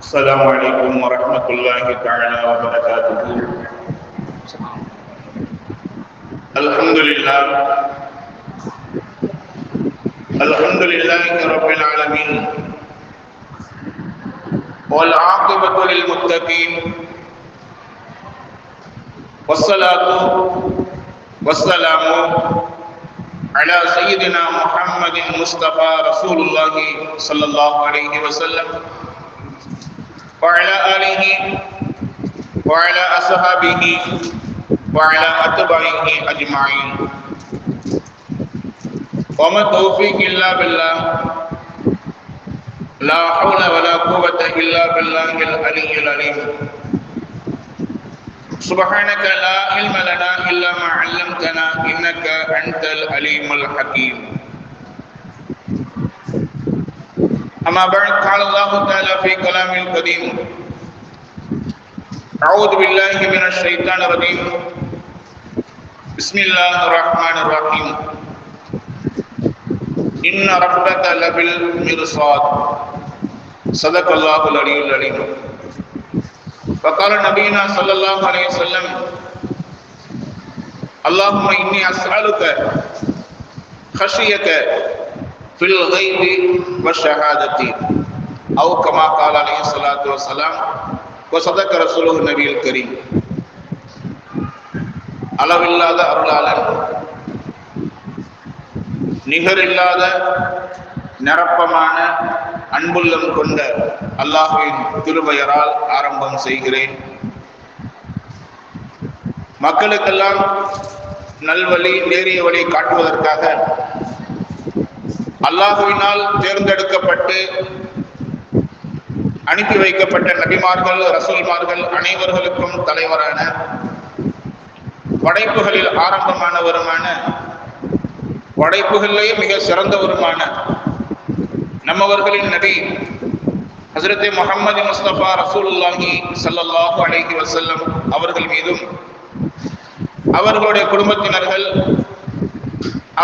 السلام عليكم ورحمة الله تعالى وبركاته. الحمد لله رب العالمين والعاقبة للمتقين والصلاة والسلام على سيدنا محمد مصطفى رسول الله صلى الله عليه وسلم وعلى آله وعلى أصحابه وعلى أتباعه أجمعين. وما التوفيق إلا بالله لا حول ولا قوة إلا بالله العلي العليم. سبحانك لا علم لنا إلا ما علمتنا إنك أنت العليم الحكيم. أما بعد قال الله تعالى في كلامه القديم: أعوذ بالله من الشيطان الرجيم بسم الله الرحمن الرحيم إن ربك لبالمرصاد صدق الله العلي العليم. وقال نبينا صلى الله عليه وسلم: اللهم إني أسألك خشيك في الغيب والشهادة أو كما قال عليه الصلاة والسلام. وصدق رسوله النبي الكريم. அளவில்லாத அருளாளன், நிகரில்லாத நிரப்பமான அன்புள்ளம் கொண்ட அல்லாஹ்வின் திருபெயரால் ஆரம்பம் செய்கிறேன். மக்களுக்கெல்லாம் நல்வழி, நேரிய வழி காட்டுவதற்காக அல்லாஹ்வினால் தேர்ந்தெடுக்கப்பட்டு அனுப்பி வைக்கப்பட்ட நபிமார்கள், ரசூல்மார்கள் அனைவர்களுக்கும் தலைவரான, படைப்புகளில் ஆரம்பமானவருமான, படைப்புகளிலேயே மிக சிறந்தவருமான நம்மவர்களின் நபி ஹஸரத் முஹம்மது முஸ்தபா ரசூலுல்லாஹி ஸல்லல்லாஹு அலைஹி வஸல்லம் அவர்கள் மீதும், அவர்களுடைய குடும்பத்தினர்கள்,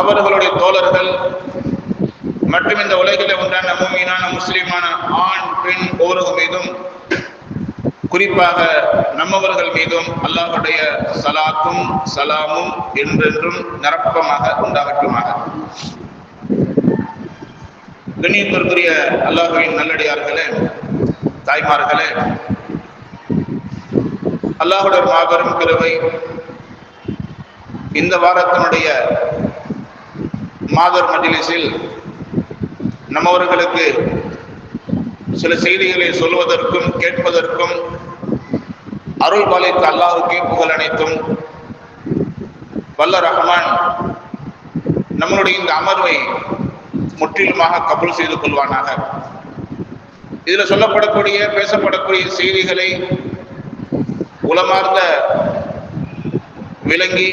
அவர்களுடைய தோழர்கள் மற்றும் இந்த உலகில் உண்டான மூமினான முஸ்லிமான ஆண் பெண் ஒவ்வொருவர் மீதும், குறிப்பாக நம்மவர்கள் மீதும் அல்லாஹ்வுடைய சலாத்தும் சலாமும் என்றென்றும் நிரப்பமாக உண்டாகட்டுமாக. கண்ணியத்திற்குரிய அல்லாஹ்வின் நல்லடியார்களே, தாய்மார்களே, அல்லாஹ்வுடைய மாபெரும் கிருபை இந்த வாரத்தினுடைய மாதர் மஜ்லிஸில் நம்மவர்களுக்கு சில செய்திகளை சொல்வதற்கும் கேட்பதற்கும் அருள் பாலித்த அல்லாஹ்வுக்கே புகழ் அனைத்தும். வல்ல ரஹ்மான் நம்மளுடைய இந்த அமர்வை முற்றிலுமாக கபூல் செய்து கொள்வானாக. இதில் சொல்லப்படக்கூடிய, பேசப்படக்கூடிய செய்திகளை உளமார்ந்த விளங்கி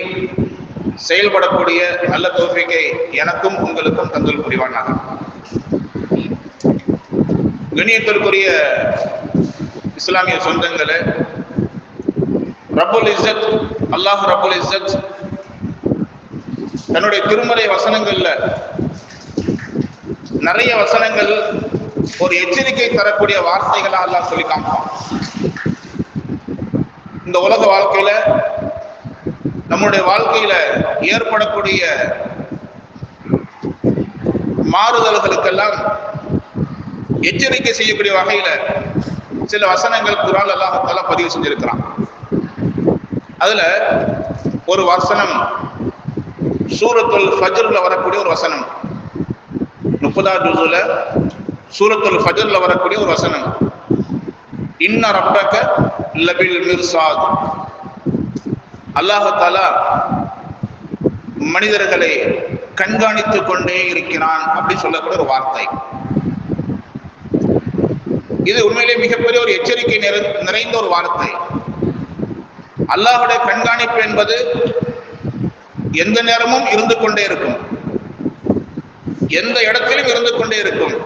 செயல்படக்கூடிய நல்ல தௌஃபீக்கை எனக்கும் உங்களுக்கும் தந்தல் புரிவானாக. கண்ணியத்திற்குரிய இஸ்லாமிய சொந்தங்களே, ரப்புல் இஸ்ஸத் அல்லாஹ் ரப்புல் இஸ்ஸத் தன்னுடைய திருமறை வசனங்கள்ல நிறைய வசனங்கள் ஒரு எச்சரிக்கை தரக்கூடிய வார்த்தைகளா அல்லாஹ் சொல்லி காமிப்பான். இந்த உலக வாழ்க்கையில, நம்முடைய வாழ்க்கையில ஏற்படக்கூடிய மாறுதல்களுக்கெல்லாம் எச்சரிக்கை செய்யக்கூடிய வகையில சில வசனங்கள் குர்ஆன் அல்லாஹ் தஆலா பதிவு செஞ்சிருக்கிறான். அதுல ஒரு வசனம் சூரத்துல் ஃபஜ்ர்ல வரக்கூடிய ஒரு வசனம், 30வது ஜுஸுல சூரத்துல் ஃபஜ்ர்ல வரக்கூடிய ஒரு வசனம், இன்ன ரப்பக லபில் மிர்சாத். அல்லாஹ் தஆலா மனிதர்களை கண்காணித்துக் கொண்டே இருக்கிறான் அப்படி சொல்லக்கூடிய ஒரு வார்த்தை. இது உண்மையிலே மிகப்பெரிய ஒரு எச்சரிக்கை நிறைந்த ஒரு வார்த்தை. அல்லாஹ்வுடைய கண்காணிப்பு என்பது எந்த நேரமும் இருந்து கொண்டே இருக்கும், எந்த இடத்திலும் இருந்து கொண்டே இருக்கும்,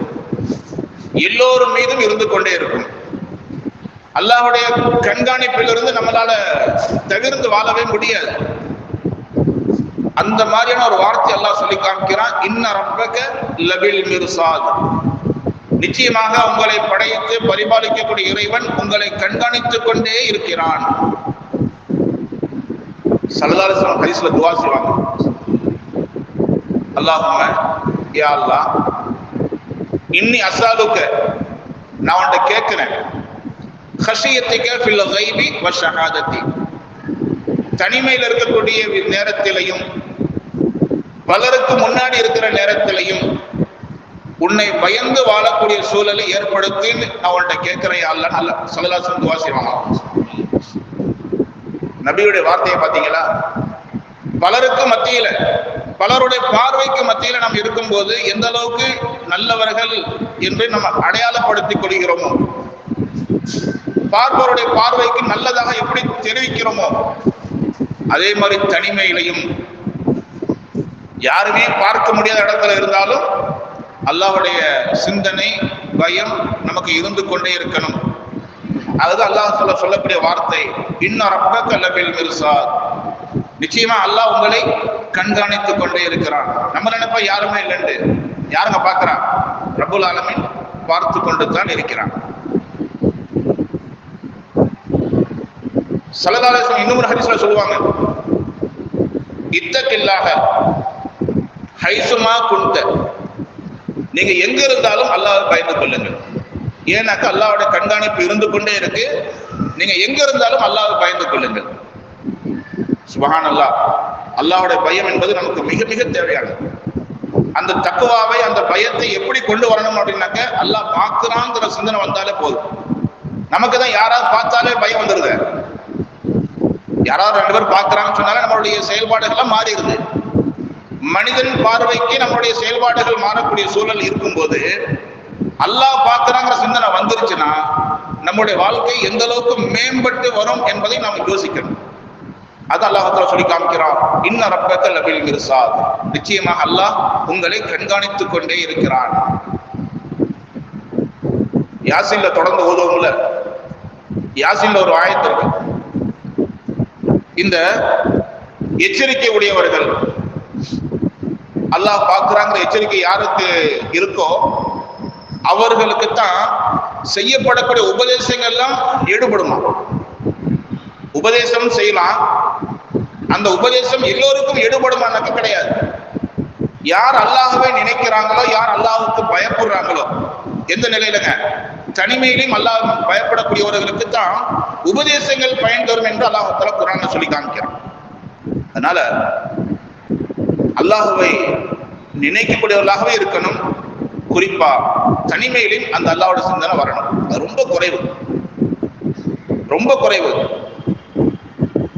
எல்லோரும் மீதும் இருந்து கொண்டே இருக்கும். அல்லாஹ்வுடைய கண்காணிப்பிலிருந்து நம்மளால தவிர்த்து வாழவே முடியாது. அந்த மாதிரியான ஒரு வார்த்தை அல்லாஹ் சொல்லி காமிக்கிறான், இன்ன ரப்பக லபில் மிர்சாத். நிச்சயமாக உங்களை படைத்து பரிபாலிக்கக்கூடிய இறைவன் உங்களை கண்காணித்துக் கொண்டே இருக்கிறான். ஸல்லல்லாஹு அலைஹி வஸல்லம் ஹதீஸ்ல துஆ செய்வாங்க, அல்லாஹும்ம யா அல்லாஹ் இன்னி அஸ்அலுக, நான் உன்கிட்ட கேட்கிறேன், ஹஷியத்திக ஃபில் கைபி வ ஷஹாதத்தி, தனிமையில் இருக்கக்கூடிய நேரத்திலையும் பலருக்கு முன்னாடி இருக்கிற நேரத்திலையும் உன்னை பயந்து வாழக்கூடிய சூழலை ஏற்படுத்தி நான் உன்கிட்ட கேட்கிறேன் யா அல்லாஹ். நல்ல ஸல்லல்லாஹு அலைஹி வஸல்லம் துஆ செய்வாங்க. நபியுடைய வார்த்தையை பார்த்தீங்களா? பலருக்கு மத்தியில, பலருடைய பார்வைக்கு மத்தியில நாம் இருக்கும்போது எந்த அளவுக்கு நல்லவர்கள் என்று நம்ம அடையாளப்படுத்திக் கொள்கிறோமோ, பார்ப்பவருடைய பார்வைக்கு நல்லதாக எப்படி தெரிவிக்கிறோமோ, அதே மாதிரி தனிமையிலையும் யாருமே பார்க்க முடியாத இடத்துல இருந்தாலும் அல்லாஹ்வுடைய சிந்தனை, பயம் நமக்கு இருந்து கொண்டே இருக்கணும். அதுதான் அல்லாஹ் சொல்லக்கூடிய வார்த்தை, இன்ன ரப்பக லபில் மிர்சாத், நிச்சயமா அல்லாஹ் உங்களை கண்காணித்துக் கொண்டே இருக்கிறான். நம்ம நினைப்பா யாருமே இல்லைன்னு, யாருங்க பார்க்கிறான்? ரப்புல் ஆலமீன் பார்த்து கொண்டு தான் இருக்கிறான். ஸல்லல்லாஹு அலைஹி வஸல்லம் இன்னொரு ஹதீஸ்ல சொல்லுவாங்க, இத்தகில்லாஹ ஹைசுமா குன்த, நீங்க எங்க இருந்தாலும் அல்லாஹ்வை பயந்து கொள்ளுங்கள். ஏன்னாக்கா அல்லாஹ்வுடைய கண்காணிப்பு இருந்து கொண்டே இருக்கு. நீங்க எங்க இருந்தாலும் அல்லாஹ்வை பயந்து கொள்ளுங்கள். சுப்ஹானல்லாஹ். அல்லாஹ்வுடைய பயம் என்பது நமக்கு மிக மிக தேவையானது. அந்த தக்வாவை, அந்த பயத்தை எப்படி கொண்டு வரணும் அப்படின்னாக்க, அல்லாஹ் பார்க்கிறாங்கிற சிந்தனை வந்தாலே போதும். நமக்கு தான் யாராவது பார்த்தாலே பயம் வந்துருது. யாராவது 2 பேர் பார்க்கிறாங்கன்னு சொன்னாலே நம்மளுடைய செயல்பாடுகள்லாம் மாறிடுது. மனிதன் பார்வைக்கு நம்மளுடைய செயல்பாடுகள் மாறக்கூடிய சூழல் இருக்கும்போது அல்லாஹ் பார்க்கிறாங்கிற சிந்தனை வந்துருச்சுன்னா நம்முடைய வாழ்க்கை எந்த அளவுக்கு மேம்பட்டு வரும் என்பதை நாம் யோசிக்கணும். அது அல்லாஹ் தஆலா சொல்லி காமிக்கிறான், இன்ன ரப்பக லபில் மிர்சாத், நிச்சயமாக அல்லாஹ் உங்களை கண்காணித்துக் கொண்டே இருக்கிறான். யாசீன்ல தொடர்ந்து ஓதுவோம்ல, யாசீன்ல ஒரு ஆயத்து இருக்கு, இந்த எச்சரிக்கை உடையவர்கள், அல்லாஹ் பார்க்கிறாங்கிற எச்சரிக்கை யாருக்கு இருக்கோ அவர்களுக்கு தான் செய்யப்படக்கூடிய உபதேசங்கள்லாம் ஈடுபடுமா. உபதேசம் செய்யலாம், அந்த உபதேசம் எல்லோருக்கும் ஈடுபடுமானாக்க கிடையாது. யார் அல்லாஹ்வை நினைக்கிறாங்களோ, யார் அல்லாஹ்வுக்கு பயப்படுறாங்களோ, எந்த நிலையிலங்க, தனிமையிலும் அல்லாஹ் பயப்படக்கூடியவர்களுக்கு தான் உபதேசங்கள் பயன் தரும் என்று அல்லாஹ் தஆலா குர்ஆன்ல சொல்லி காமிக்கிறான். அதனால அல்லாஹ்வை நினைக்கக்கூடியவர்களாகவே இருக்கணும். குறிப்பா தனிமையிலும் அந்த அல்லாஹ்வோட சிந்தனை வரணும். அது ரொம்ப குறைவு, ரொம்ப குறைவு.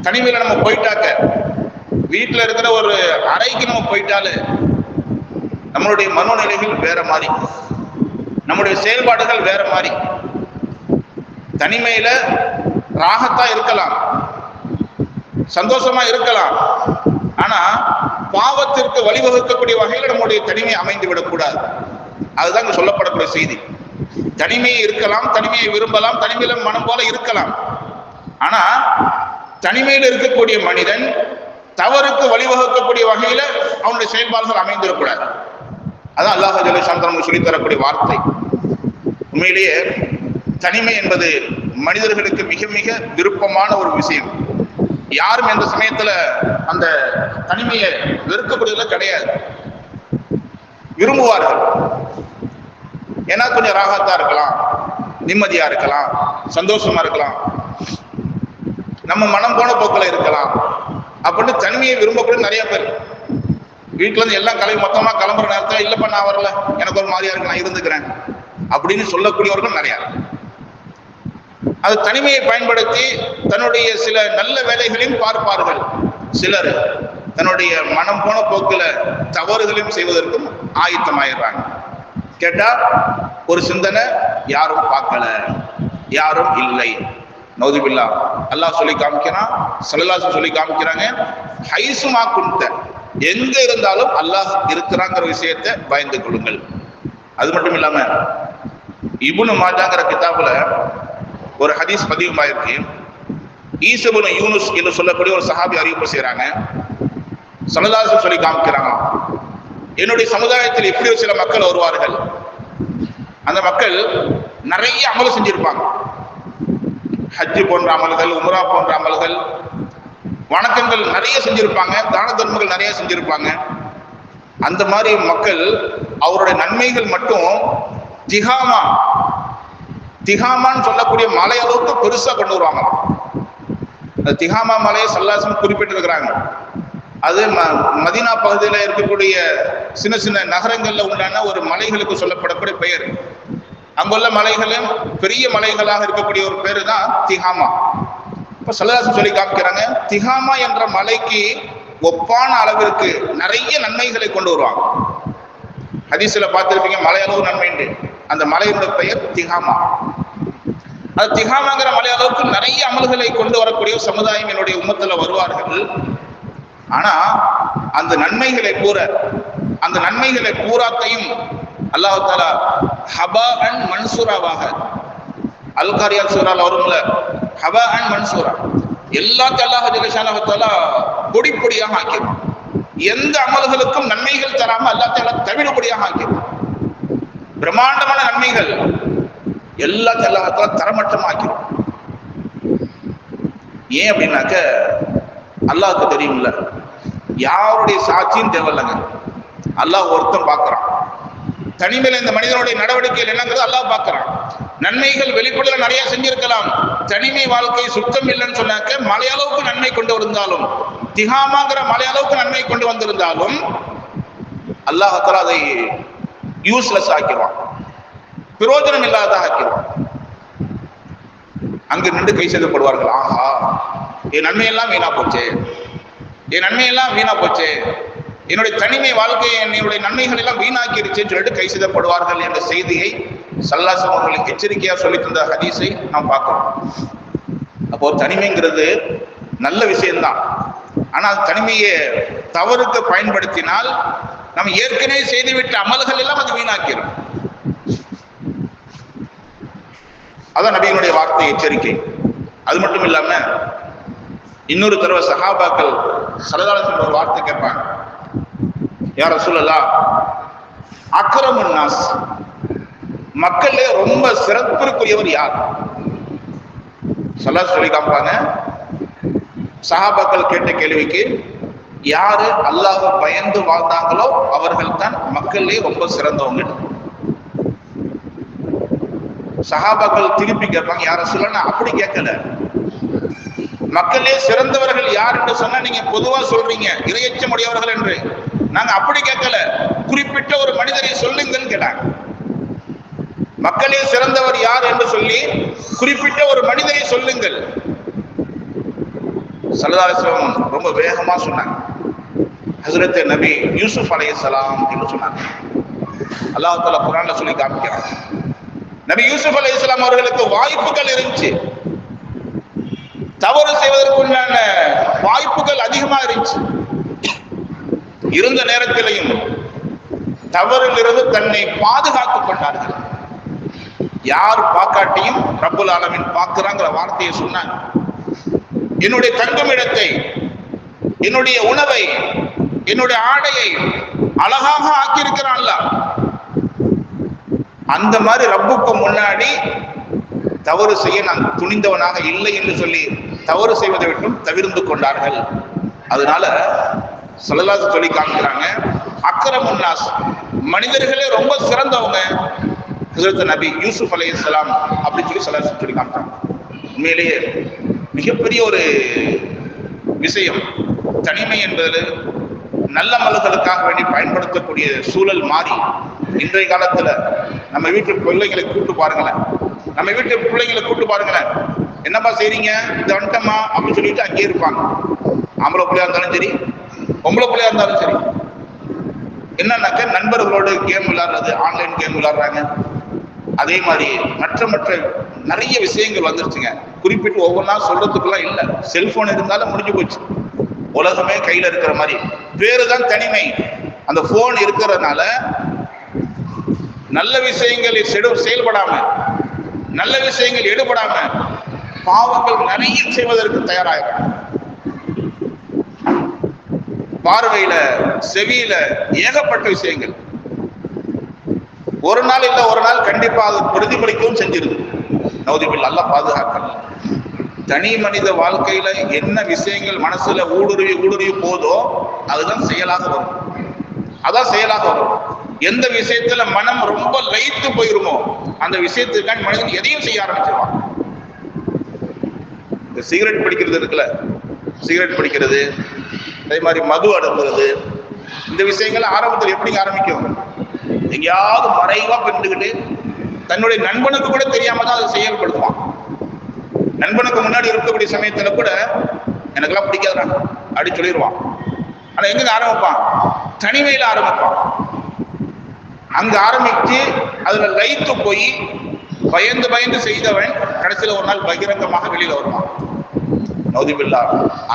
தனிமையில நம்ம போயிட்டாக்க, வீட்டுல இருக்கிற ஒரு அறைக்கு நம்ம போயிட்டாலே நம்மளுடைய மனோநிலைகள் வேற மாதிரி, நம்முடைய செயல்பாடுகள் வேற மாதிரி. தனிமையில ராகத்தா இருக்கலாம், சந்தோஷமா இருக்கலாம், ஆனா பாவத்திற்கு வழிவகுக்கக்கூடிய வகையில் நம்முடைய தனிமை அமைந்து விடக்கூடாது. அதுதான் இங்க சொல்லப்படக்கூடிய செய்தி. தனிமையை இருக்கலாம், தனிமையை விரும்பலாம், தனிமையில மனம் போல இருக்கலாம். ஆனா தனிமையில் இருக்கக்கூடிய மனிதன் தவறுக்கு வழிவகுக்கக்கூடிய வகையில அவனுடைய செயல்பாடுகள் அமைந்திடக்கூடாது. அதான் அல்லாஹ் ஜல்ல ஷானஹு சொல்லி தரக்கூடிய வார்த்தை. உண்மையிலேயே தனிமை என்பது மனிதர்களுக்கு மிக மிக விருப்பமான ஒரு விஷயம். யாரும் எந்த சமயத்துல அந்த தனிமையை வெறுக்கக்கூடியதுல கிடையாது, விரும்புவார்கள். ஏன்னா கொஞ்சம் ராகத்தா இருக்கலாம், நிம்மதியா இருக்கலாம், சந்தோஷமா இருக்கலாம், நம்ம மனம் போன போக்குல இருக்கலாம் அப்படின்னு தனிமையை விரும்பக்கூடிய நிறைய பேர். வீட்டுல இருந்து எல்லாம் கிளம்பி மொத்தமா கிளம்புற நேரத்துல இல்லப்பா நான் வரல, எனக்கு ஒரு மாதிரியா இருக்கு, நான் இருந்துக்கிறேன் அப்படின்னு சொல்லக்கூடியவர்கள் நிறைய. அது தனிமையை பயன்படுத்தி தன்னுடைய சில நல்ல வேலைகளையும் பார்ப்பார்கள். சிலர் தன்னுடைய மனம் போன போக்குல தவறுகளையும் செய்வதற்கும் ஆயத்தமாயிடுறாங்க. கேட்டா ஒரு சிந்தனை, யாரும் பார்க்கல, யாரும் இல்லை, நௌதுபில்லா. அல்லாஹ் சொல்லி காமிக்கிறான், ஸல்லல்லாஹு அலைஹி சொல்லி காமிக்கிறாங்க, ஹைசுமா குன்த, எங்க இருந்தாலும் அல்லாஹ் இருக்கிறாங்கிற விஷயத்தை பயந்து கொள்ளுங்கள். அது மட்டும் இல்லாம இப்னு மாஜாங்கிற கிதாபுல ஒரு ஹதீஸ் பதிவாயிருக்கு. ஈஸா இப்னு யூனுஸ் என்று சொல்லக்கூடிய ஒரு சஹாபி அறிவிப்பு செய்யறாங்க. ஸல்லல்லாஹு அலைஹி சொல்லி காமிக்கிறாங்க, என்னுடைய சமுதாயத்தில் இப்படி சில மக்கள் வருவார்கள், அந்த மக்கள் நிறைய அமல் செஞ்சிருப்பாங்க. ஹஜ்ஜு போன்ற அமல்கள், உம்ரா போன்ற அமல்கள், வணக்கங்கள் நிறைய செஞ்சிருப்பாங்க, தான தர்மங்கள் நிறைய செஞ்சிருப்பாங்க. அந்த மாதிரி மக்கள் அவருடைய நன்மைகள் மட்டும் திகாமான்னு சொல்லக்கூடிய மலை அளவுக்கு பெருசா கொண்டு வருவாங்க. அந்த திகாமா மலையை சல்லாசம் குறிப்பிட்டு இருக்கிறாங்க. அது மதீனா பகுதியில் இருக்கக்கூடிய சின்ன சின்ன நகரங்கள்ல உண்டான ஒரு மலைகளுக்கு சொல்லப்படக்கூடிய பெயர். அங்குள்ள மலைகளும் பெரிய மலைகளாக இருக்கக்கூடிய ஒரு பேரு தான் திகாமா. இப்ப சல்லாசம் சொல்லி காமிக்கிறாங்க, திகாமா என்ற மலைக்கு ஒப்பான அளவிற்கு நிறைய நன்மைகளை கொண்டு வருவாங்க. ஹதீஸ்ல பார்த்திருப்பீங்க, மலையளவு நன்மை. அந்த மலையினுடைய பெயர் திகாமா. அது திகாமாங்கிற மலை அளவுக்கு நிறைய அமல்களை கொண்டு வரக்கூடிய சமுதாயம் என்னுடைய உம்மத்துல வருவார்கள். ஆனா அந்த நன்மைகளை பூராத்தையும் அல்லாஹ் தஆலா ஹபாஅன் மன்சூராவாக, அல்-காரியாத் சூரால வரும்ல, ஹபாஅன் மன்சூரா, எல்லாத்தையும் அல்லாஹ் ஜல்லஷானஹு தஆலா பொடி பொடியாக ஆக்கிடுவான். எந்த அமல்களுக்கும் நன்மைகள் தராம அல்லாஹ் தஆலா தவிடுபடியாக ஆக்கிடுவான். பிரம்மாண்டமான நன்மைகள் எல்லாத்தையும் அல்லாஹ் தஆலா தரமட்டமா ஆக்கிடுவான். ஏன் அப்படின்னாக்க அல்லாஹ்க்கு தெரியும்ல, யாருடைய சாட்சியும் தேவையில்லைங்க. அல்லாஹ் ஒருத்தன் பார்க்கிறான். தனிமையில இந்த மனிதனுடைய நடவடிக்கைகள் என்னங்கிறது அல்லாஹ் பார்க்கிறான். நன்மைகள் வெளிப்படையில நிறைய செஞ்சிருக்கலாம். தனிமை வாழ்க்கை சுத்தம் இல்லைன்னு சொன்னாக்க மலையளவுக்கு நன்மை கொண்டு வந்திருந்தாலும், திகாமாங்கிற மலையளவுக்கு நன்மை கொண்டு வந்திருந்தாலும் அல்லாஹ் தஆலா அதை யூஸ்லெஸ் ஆக்கிடுவான், பிரயோஜனம் இல்லாத ஆக்கிடுவான். அங்கு நின்று கை செய்யப்படுவார்கள், ஆஹா என் நன்மையெல்லாம் வீணா போச்சு, என் நன்மையெல்லாம் வீணா போச்சு, என்னுடைய தனிமை வாழ்க்கையை என்னுடைய நன்மைகள் எல்லாம் வீணாக்கிருச்சுன்னு சொல்லிட்டு கை செய்யப்படுவார்கள் என்ற செய்தியை ஸல்லல்லாஹு அவர்களுக்கு எச்சரிக்கையா சொல்லி தந்த ஹதீஸை நாம் பார்க்கிறோம். அப்போ தனிமைங்கிறது நல்ல விஷயம்தான். ஆனால் தனிமையை தவறுக்கு பயன்படுத்தினால் நம்ம ஏற்கனவே செய்துவிட்ட அமல்கள் எல்லாம் அது வீணாக்கிடும். அதான் நபியினுடைய வார்த்தை எச்சரிக்கை. அது மட்டும் இல்லாம இன்னொரு தடவை சஹாபாக்கள் ஸல்லல்லாஹு அலைஹி வஸல்லம் ஒரு வார்த்தை கேட்பாங்க, யா ரசூலல்லாஹ், அக்ரமுன் நாஸ், மக்களே ரொம்ப சிறப்பிற்குரியவர் யார்? ஸல்லல்லாஹு சொல்லி காமிப்பாங்க. சஹாபாக்கள் கேட்ட கேள்விக்கு, யாரு அல்லாஹ்வை பயந்து வாழ்ந்தாங்களோ அவர்கள் தான் மக்களே ரொம்ப சிறந்தவங்க. சஹாபாக்கள் திருப்பி கேட்பாங்க, யார சொல்ல, நான் அப்படி கேட்கல, மக்களே சிறந்தவர்கள் யார் என்று சொன்னா நீங்க பொதுவா சொல்றீங்க இரையச்சம் உடையவர்கள் என்று, நாங்க அப்படி கேட்கல, குறிப்பிட்ட ஒரு மனிதரை சொல்லுங்கள் கேட்டாங்க. மக்களே சிறந்தவர் யார் என்று சொல்லி குறிப்பிட்ட ஒரு மனிதரை சொல்லுங்கள். ஸல்லல்லாஹு அலைஹி வஸல்லம் ரொம்ப வேகமா சொன்னாங்க, ஹஜ்ரத் நபி யூசுப் அலைஹிஸ்ஸலாம் என்று சொன்னாங்க. அல்லாஹ் தஆலா குர்ஆன்ல சொல்லி காமிக்கிறார், நபி யூசுப் அலைஹிஸ்ஸலாம் அவர்களுக்கு வாய்ப்புகள் இருந்துச்சு, தவறு செய்வதற்குண்டான வாய்ப்புகள் அதிகமா இருந்துச்சு. இருந்த நேரத்திலையும் தவறிலிருந்து தன்னை பாதுகாத்துக் கொண்டார்கள். யார் பார்க்காட்டியும் ரப்புல் ஆலமீன் பார்க்கிறாங்கிற வார்த்தையை சொன்னாங்க. என்னுடைய தங்குமிடத்தை, என்னுடைய உணவை, என்னுடைய ஆடையை அழகாக ஆக்கியிருக்கிறான்ல, அந்த மாதிரி ரப்புக்கு முன்னாடி தவறு செய்ய நான் துணிந்தவனாக இல்லை என்று சொல்லி தவறு செய்வதை விட்டும் தவிர்த்து கொண்டார்கள். அதனால ஸல்லல்லாஹு சொல்லி காமிக்கிறாங்க, அக்ரமுன் நாஸ், மனிதர்களே ரொம்ப சிறந்தவங்க ஹஜ்ரத் நபி யூசுப் அலைஹிஸ்ஸலாம் அப்படி சொல்லி ஸல்லல்லாஹு சொல்லி காமிக்கிறாங்க. உண்மையிலேயே மிகப்பெரிய ஒரு விஷயம். தனிமை என்பது நல்ல அமல்களுக்காக வேண்டி பயன்படுத்தக்கூடிய சூழல் மாறி இன்றைய காலத்துல நம்ம வீட்டு பிள்ளைகளை கூப்பிட்டு பாருங்களேன், என்னப்பா செய்றீங்க, இந்த வந்துட்டமா அப்படின்னு சொல்லிட்டு அங்கேயே இருப்பாங்க. ஆம்பளை பிள்ளையா இருந்தாலும் சரி, பொம்பளை பிள்ளையா இருந்தாலும் சரி, என்னன்னாக்க நண்பர்களோடு கேம் விளையாடுறது, ஆன்லைன் கேம் விளையாடுறாங்க. அதே மாதிரி மற்ற நிறைய விஷயங்கள் வந்துருச்சுங்க. குறிப்பிட்டு ஒவ்வொன்றா சொல்றதுக்குலாம் இல்லை, செல்போன் இருந்தாலும் முடிஞ்சு போச்சு. உலகமே கையில இருக்கிற மாதிரி பேருதான் தனிமை. அந்த போன் இருக்கிறதுனால நல்ல விஷயங்கள் செயல்படாம, நல்ல விஷயங்கள் ஈடுபடாம பாவங்கள் நிறைய செய்வதற்கு தயாராகிறாங்க. பார்வையில, செவியில ஏகப்பட்ட விஷயங்கள். ஒரு நாள் இல்ல ஒரு நாள் கண்டிப்பா அது பிரதிபலிக்கவும் செஞ்சிருது. நௌதுபில் அல்லாஹ் பாதுகாக்கணும். தனி மனித வாழ்க்கையில என்ன விஷயங்கள் மனசுல ஊடுருவி போதோ அதுதான் செயலாக வரும். அதான் செயலாக வரும். எந்த விஷயத்துல மனம் ரொம்ப லயித்து போயிருமோ அந்த விஷயத்துக்கான மனிதன் எதையும் செய்ய ஆரம்பிச்சிருவான். இந்த சிகரெட் பிடிக்கிறது இருக்குல்ல, சிகரெட் பிடிக்கிறது, அதே மாதிரி மது அருந்துறது, இந்த விஷயங்கள் ஆரம்பத்தில் எப்படி ஆரம்பிக்கும்? எங்கேயாவது மறைவா பிரிந்துக்கிட்டு தன்னுடைய நண்பனுக்கு கூட தெரியாம தான் அதை செயல்படுத்துவான். நண்பனுக்கு முன்னாடி இருக்கக்கூடிய சமயத்துல கூட எனக்கெல்லாம் பிடிக்காதுடா அப்படி சொல்லிடுவான். ஆனா எங்க ஆரம்பிப்பான்? தனிமையில ஆரம்பிப்பான். அங்க ஆரம்பிச்சு அதுல லயித்து போய் பயந்து செய்தவன் கடைசியில ஒரு நாள் பகிரங்கமாக வெளியில வருவான். நௌதுபில்லா.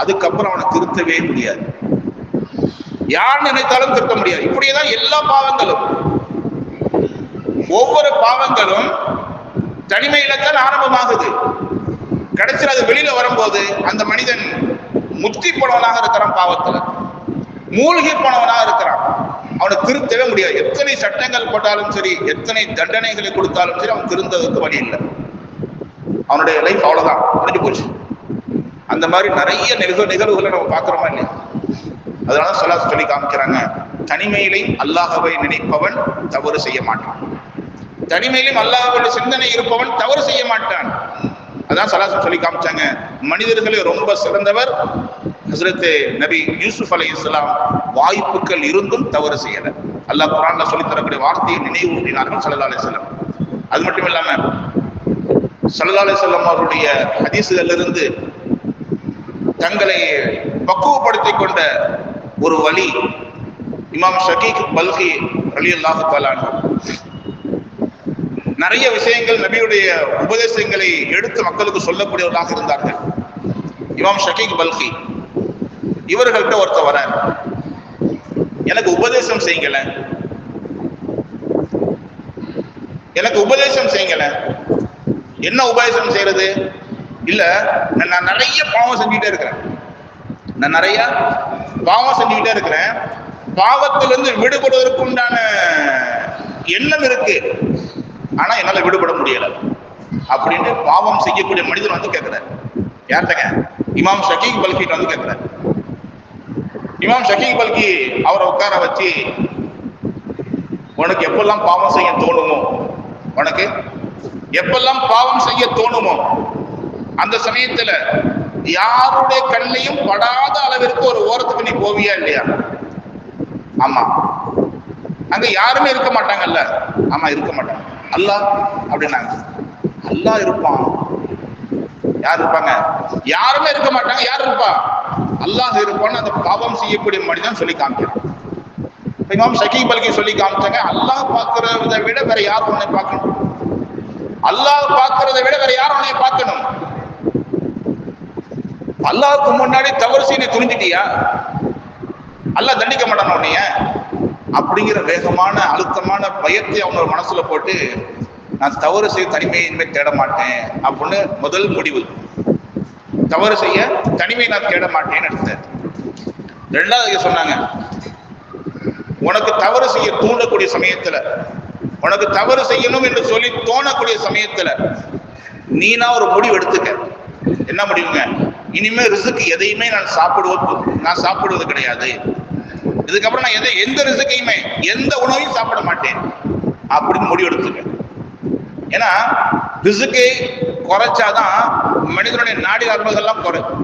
அதுக்கப்புறம் அவனை திருத்தவே முடியாது. யார் நினைத்தாலும் திருத்த முடியாது. இப்படியேதான் எல்லா பாவங்களும், ஒவ்வொரு பாவங்களும் தனிமையில தான் ஆரம்பமாகுது. கடைசியில் அது வெளியில வரும்போது அந்த மனிதன் முக்தி போனவனாக இருக்கிறான், பாவத்துல மூழ்கி போனவனாக இருக்கிறான். அவனை திருத்தவே முடியாது. எத்தனை சட்டங்கள் போட்டாலும் சரி, எத்தனை தண்டனைகளை கொடுத்தாலும் சரி, அவன் திருந்ததுக்கு வழி இல்லை. அவனுடைய லைஃப் அவ்வளவுதான், முடிஞ்சு போச்சு. அந்த மாதிரி நிறைய நிகழ்வுகளை நம்ம பார்க்கிறோமா இல்லையா? அதனால ஸல்லல்லாஹு சொல்லி காமிக்கிறாங்க, தனிமையிலையும் அல்லாஹ்வை நினைப்பவன் தவறு செய்ய மாட்டான். தனிமையிலும் அல்லாஹ்வுடைய சிந்தனை இருப்பவன் தவறு செய்ய மாட்டான். அதான் ஸல்லல்லாஹு சொல்லி காமிச்சாங்க. மனிதர்களே ரொம்ப சிறந்தவர் ஹஸ்ரத் நபி யூசுப் அலைஹிஸ்ஸலாம். வாய்ப்புகள் இருந்தும் தவறு செய்யல. அல்லாஹ் குர்ஆன்ல சொல்லி தரக்கூடிய வார்த்தையை நினைவூட்டினார்கள் ஸல்லல்லாஹு அலைஹி வஸல்லம். அது மட்டும் இல்லாம ஸல்லல்லாஹு அலைஹி வஸல்லம் அவருடைய ஹதீஸ்களிலிருந்து தங்களை பக்குவப்படுத்திக் கொண்ட ஒரு வழி இமாம் ஷகீக் பல்கி ரலியல்லாஹு தஆலா அன்ஹு. நிறைய விஷயங்கள் நபியுடைய உபதேசங்களை எடுத்து மக்களுக்கு சொல்லக்கூடியவர்களாக இருந்தார்கள். இமாம் ஷகீக் பல்கி இவர்கள்ட்ட ஒருத்தர் வர, எனக்கு உபதேசம் செய்யுங்கள, எனக்கு உபதேசம் செய்யுங்கள. என்ன உபதேசம் செய்யறது? இல்ல, நான் நிறைய பாவம் செஞ்சுக்கிட்டே இருக்கிறேன், நான் நிறைய பாவம் செஞ்சுக்கிட்டே இருக்கிறேன், பாவத்திலிருந்து விடுபடுவதற்கு உண்டான எண்ணம் இருக்கு, ஆனா என்னால விடுபட முடியல அப்படின்னு பாவம் செய்யக்கூடிய மனிதன் வந்து கேட்கிறார். யார்கிட்டங்க? இமாம் ஷகீக் பல்கி வந்து கேட்கிறார். இமாம் ஷகீக் பல்கி அவரை உட்கார வச்சு, உனக்கு எப்பெல்லாம் பாவம் செய்ய தோணுமோ, உனக்கு எப்பெல்லாம் பாவம் செய்ய தோணுமோ அந்த சமயத்துல யாருடைய கண்ணையும் படாத அளவிற்கு ஒரு ஓரத்துக்கு நீ போவியா இல்லையா? ஆமா. அங்க யாருமே இருக்க மாட்டாங்கல்ல? ஆமா, இருக்க மாட்டாங்க. அல்லாஹ் அப்படின்னாங்க. அல்லாஹ் இருப்பான். யார் இருப்பாங்க? யாருமே இருக்க மாட்டாங்க. யார் இருப்பா? அல்லாஹ் இருப்பான்னு அந்த பாவம் செய்யக்கூடிய மனிதன் சொல்லி காமிக்கிறான். இமாம் ஷகீக் பல்கி சொல்லி காமிச்சாங்க, அல்லாஹ் பார்க்கிறத விட வேற யார் உன்னை பார்க்கணும்? அல்லாஹ் பார்க்கிறத விட வேற யார் உன்னை பார்க்கணும்? அல்லாஹ்வுக்கு முன்னாடி தவறு செய்ய துணிஞ்சிட்டியா, அல்லாஹ் தண்டிக்க மாட்டான் உன்னைய அப்படிங்கிற வேகமான அழுத்தமான பயத்தை அவங்க மனசுல போட்டு, நான் தவறு செய்ய தனிமையின்மை தேட மாட்டேன் அப்படின்னு முதல் முடிவு. தவறு செய்ய தனிமை நான் தேட மாட்டேன்னு எடுத்தார். ரெண்டாவது சொன்னாங்க, உனக்கு தவறு செய்ய தூண்டக்கூடிய சமயத்துல, உனக்கு தவறு செய்யணும் என்று சொல்லி தோணக்கூடிய சமயத்துல நீனா ஒரு முடிவு எடுத்துக்க. என்ன முடிவுங்க? இனிமே ரிஸ்க் எதையுமே நான் சாப்பிடுவது கிடையாது. இதுக்கப்புறம் நான் எந்த ரிஸ்கையுமே எந்த உணவையும் சாப்பிட மாட்டேன் அப்படின்னு முடிவு எடுத்துக்க. ஏன்னா ரிஸ்கை குறைச்சாதான் மனிதனுடைய நாடி நரம்புகள்லாம் குறைக்கும்,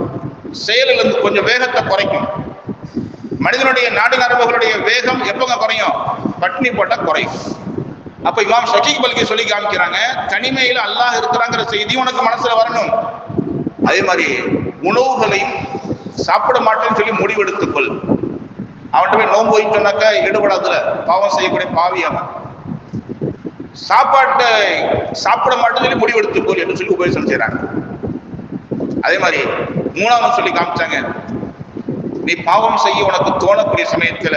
செயலில் இருந்து கொஞ்சம் வேகத்தை குறைக்கும். மனிதனுடைய நாடி நரம்புகளுடைய வேகம் எப்பங்க குறையும்? பட்னி போட்டா குறையும். அப்ப இமாம் ஷகீக் பல்கி சொல்லி காமிக்கிறாங்க, தனிமையில அல்லாஹ் இருக்கிறாங்கிற செய்தி உனக்கு மனசுல வரணும். அதே மாதிரி உணவுகளையும் சாப்பிட மாட்டேன்னு சொல்லி முடிவெடுத்துக்கொள். அவன்கிட்ட போய் நோன்பு வைத்தோம்னாக்கா ஈடுபடாதுல, பாவம் செய்யக்கூடிய பாவி அவன். சாப்பாட்டை சாப்பிட மாட்டேன்னு சொல்லி முடிவெடுத்துக்கொள் என்று சொல்லி உபதேசம் செய்யறாங்க. அதே மாதிரி மூணாவது சொல்லி காமிச்சாங்க, நீ பாவம் செய்ய உனக்கு தோணக்கூடிய சமயத்துல,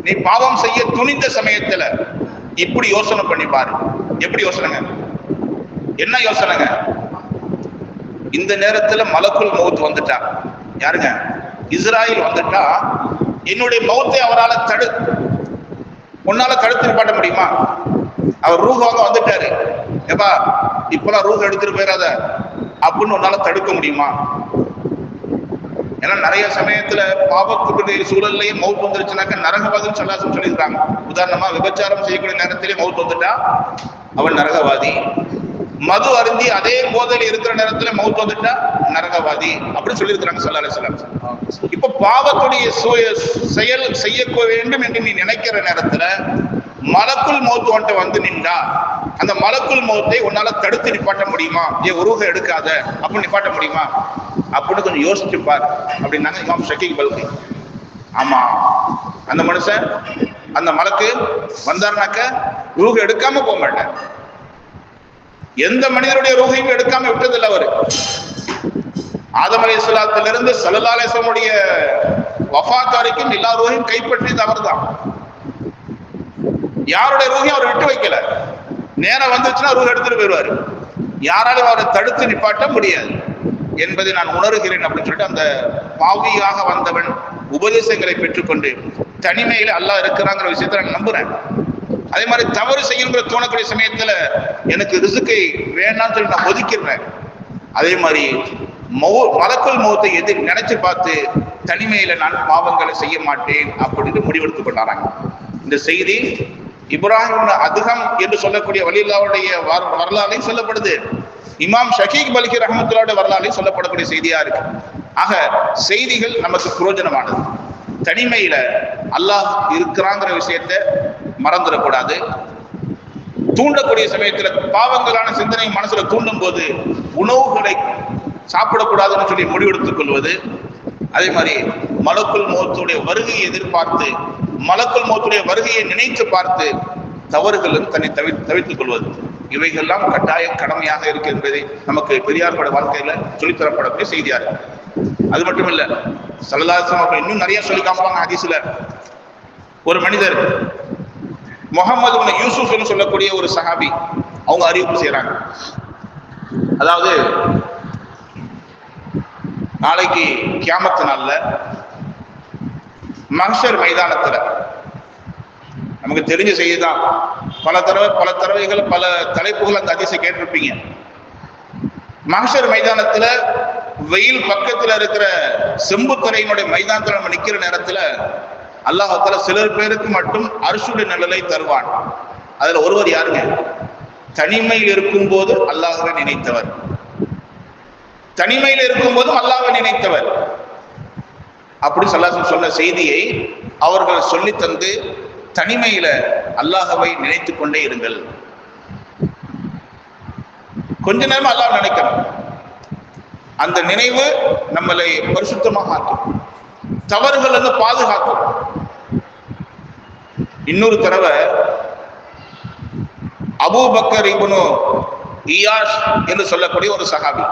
நீ பாவம் செய்ய துணிந்த சமயத்துல இப்படி யோசனை பண்ணி பாரு. எப்படி யோசனைங்க? என்ன யோசனைங்க? இந்த நேரத்துல மலக்குல் மௌத் வந்துட்டா, யாருங்க? இஸ்ராயில் வந்துட்டா, என்னுடைய மௌத்தை அவரால் உன்னால தடுத்து நிப்பாட்ட முடியுமா? அவர் ரூஹ் வாங்க வந்துட்டாரு, ஏப்பா இப்பெல்லாம் ரூஹ் எடுத்துட்டு போயிடாத அப்படின்னு உன்னால தடுக்க முடியுமா? ஏன்னா நிறைய சமயத்துல பாவத்துடைய சூழல்லையே மவுத் வந்துருச்சுனாக்க நரகவாதின்னு சொல்லியிருக்காங்க. உதாரணமா விபச்சாரம் செய்யக்கூடிய நேரத்திலே மவுத் வந்துட்டா அவன் நரகவாதி, மது அருந்தி அதே போதையில் இருக்கிற நேரத்துல மவுத் வந்துட்டா நரகவாதி அப்படி சொல்லியிருக்கிறாங்க ஸல்லல்லாஹு அலைஹி வஸல்லம். இப்ப பாவத்துடைய செயல் செய்ய வேண்டும் என்று நீ நினைக்கிற நேரத்துல மலக்குல் மௌத் ஒன்றை வந்து நின்றா அந்த மலக்குல் மௌத்தை உன்னால தடுத்து நிப்பாட்ட முடியுமா? ரூஹ எடுக்காத அப்படின்னு நிப்பாட்ட முடியுமா அப்படின்னு கொஞ்சம் யோசிச்சு பார் அப்படின்னாங்க இமாம் ஷகீக் பல்கி. ஆமா, அந்த மனுஷன் அந்த மலக்கு வந்தாருனாக்க ரூஹ எடுக்காம போக மாட்டேன். எந்த மனிதனுடைய ரூஹையும் எடுக்காம விட்டதில்லை அவரு. ஆதம் அலைஹிஸ்ஸலாத்திலிருந்து ஸல்லல்லாஹு அலைஹி வஸல்லம் வஃபாத் வரைக்கும் எல்லா ரூஹையும் கைப்பற்றியது அவர்தான். யாருடைய ரூஹையும் அவர் விட்டு வைக்கல. நேரம் வந்துச்சுன்னா ரூஹ் எடுத்துட்டு போயிடுவாரு. யாராலும் அவரை தடுத்து நிப்பாட்ட முடியாது என்பதை நான் உணர்கிறேன் அப்படின்னு சொல்லிட்டு அந்த பாவியாக வந்தவன் உபதேசங்களை பெற்றுக்கொண்டு தனிமையில அல்லாஹ் இருக்கிறாங்கிற விஷயத்தை நான் நம்புறேன். அதே மாதிரி தவறு செய்யுங்கிற தோணக்கூடிய சமயத்துல எனக்கு ரிசுக்கை வேண்டாம்னு சொல்லி நான் ஒதுக்கிடுறேன். அதே மாதிரி மலக்குல் மௌத்தை நினைச்சு பார்த்து தனிமையில நான் பாவங்களை செய்ய மாட்டேன் அப்படின்னு முடிவெடுத்துக் கொண்டாராங்க. இந்த செய்தி இப்ராஹிம் அதுகம் என்று சொல்லக்கூடிய வலியுல்லாவுடைய வரலாறையும் சொல்லப்படுது. இமாம் ஷகீக் பல்கி ரஹ்மத்துல்லாஹி வரலாறையும் சொல்லப்படக்கூடிய செய்தியா இருக்கு. ஆக செய்திகள் நமக்கு பிரயோஜனமானது. தனிமையில அல்லாஹ் இருக்கிறாங்கிற விஷயத்தை மறந்துடக்கூடாது. தூண்டக்கூடிய சமயத்துல பாவங்களான சிந்தனை மனசுல தூண்டும் போது உணவுகளை சாப்பிடக்கூடாதுன்னு சொல்லி முடிவெடுத்துக் கொள்வது. அதே மாதிரி மலக்குல் மௌத்துடைய வருகையை எதிர்பார்த்து மலக்குல் மௌத்துடைய வருகையை நினைத்து பார்த்து தவறுகளும் தன்னை தவிர்த்துக் கொள்வது, இவைகள்லாம் கட்டாய கடமையாக இருக்கு என்பதை நமக்கு பெரியார்பட வாழ்க்கையில சொல்லித்தரப்படக்கூடிய செய்தியா இருக்கு. அது மட்டும் இல்ல, ஸல்லல்லாஹு அலைஹி வஸல்லம் இன்னும் நிறைய சொல்லி காமிப்பாங்க ஹதீஸ்ல. ஒரு மனிதர் முஹம்மது இப்னு யூசுப் என்று சொல்லக்கூடிய ஒரு சஹாபி அவங்க அறிவிப்பு செய்யறாங்க. அதாவது நாளைக்கு கியாமத்து நாள்ல மஹ்ஷர் மைதானத்துல நமக்கு தெரிஞ்ச செய்திதான். பல தடவைகள் பல தலைப்புகள் அந்த ஹதீஸை கேட்டிருப்பீங்க. மஹ்ஷர் மைதானத்துல வெயில் பக்கத்துல இருக்கிற செம்புத்தரையினுடைய மைதானத்துல நம்ம நிக்கிற நேரத்துல அல்லாஹ் தஆலா சிலர் பேருக்கு மட்டும் அர்ஷுடைய நிழலை தருவான். அதுல ஒருவர் யாருங்க? தனிமையில் இருக்கும் போது அல்லாஹ்வை நினைத்தவர், தனிமையில் இருக்கும் போதும் அல்லாஹ்வை நினைத்தவர். அப்படி ஸல்லல்லாஹு சொன்ன செய்தியை அவர்கள் சொல்லி தந்து தனிமையில அல்லாஹ்வை நினைத்துக் கொண்டே இருங்கள். கொஞ்ச நேரம் அல்லாஹ் நினைக்கணும். அந்த நினைவு நம்மளை பரிசுத்தமாக ஆக்கும், தவறுகள் வந்து பாதுகாக்கும். இன்னொரு தடவை அபூபக்கர் இப்னு இயாஸ் என்று சொல்லக்கூடிய ஒரு சஹாபி,